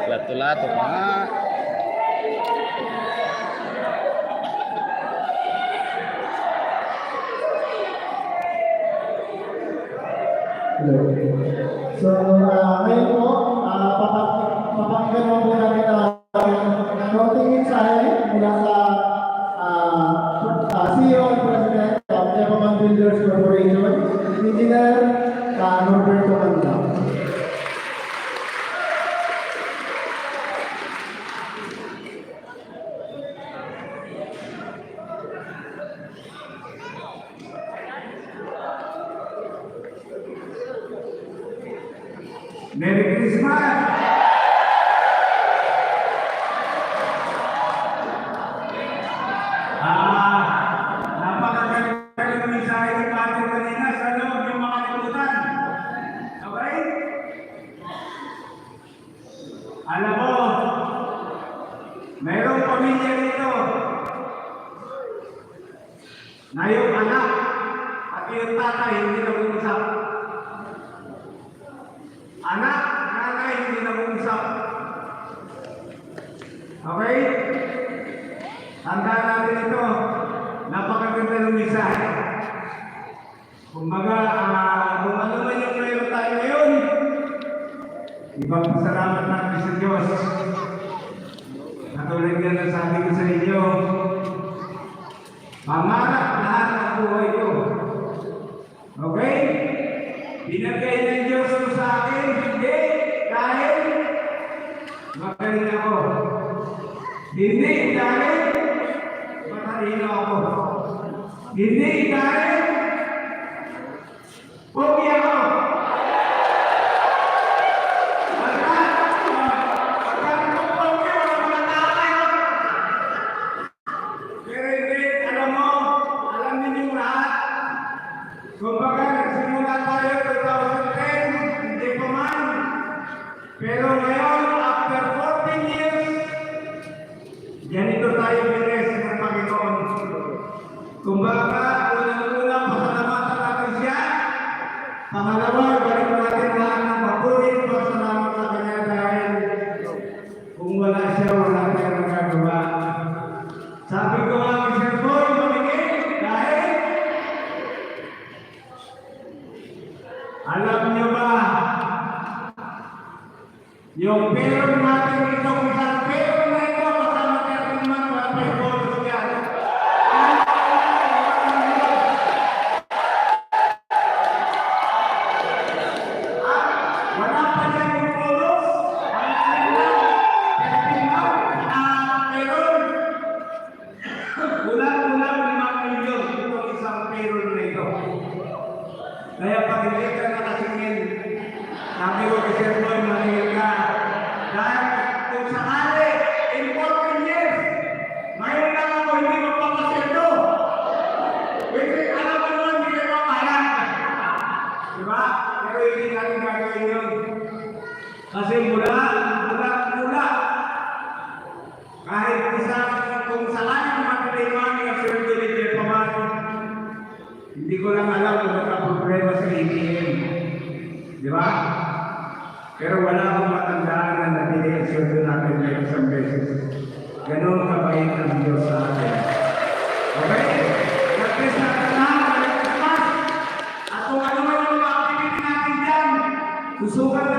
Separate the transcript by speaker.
Speaker 1: Lato-lato mga.
Speaker 2: So, ngayon po, papakinggan mo po natin ang counting insight mula sa CEO and President of Epaman Builders Corporation, Engineer Norberto Mandao.
Speaker 3: Merry Christmas! Napakagaling ng mensahe ni Padre kanina sa loob yung mga liputan. Okay? Alam mo, mayroong pamilya dito na yung anak at yung tatay hindi nag-uusap. Anak, nanay, hindi nag-uusap. Okay? Tandaan natin ito. Napakaganda ng mensahe. Kumbaga, kung ano man yung meron tayo ngayon, ibang pasalamat natin sa Diyos. Katulad yan ang sabi ko sa inyo, pangarap lahat ng buhay ko. Okay? Binagay ng Diyos ko sa akin, hindi dahil magaling ako. Hindi dahil matalino ako. Hindi dahil pogi ako. Pero hindi, alam mo, alam ninyo lahat. Kumbaga, nagsimula tayo 2010, hindi pa man. Pero ngayon, after 14 years, ganito tayo bilis ng Panginoon. Kumbaga, unang-una, pasalamatan natin siya. Pangalawa, balik natin lahat ng mabuhay. Pasalamat sa kanya dahil kung wala siya, wala tayong magagawa. Sabi ko nga, Mr. Boy, mamigay dahil alam niyo ba, yung pero natin itong isang pero na ito, kasama natin mga bonus yan. Wala pa yan yung bonus. Kulang-kulang 5 milyon itong isang pero na ito. Kaya pag hindi ka nakasingin, sabi ko kasi Boy, maningil ka. Dahil kung sakali, in 14 years, ngayon lang ako hindi magpapasendo. Kasi alam mo naman, hindi ka makahalan. Diba? Pero hindi natin gagawin yun. Kasi mula, kahit kung sakali mataliman yung sweldo ni Epaman, hindi ko lang alam kung magka-problema sa ATM. Di ba? Pero wala akong matandaan na nabili ang sweldo natin ng isang beses. Ganon kabait ang Diyos sa atin. Okay? Nag-test natin na, Merry Christmas! At kung ano man yung mga activity natin dyan, susukat na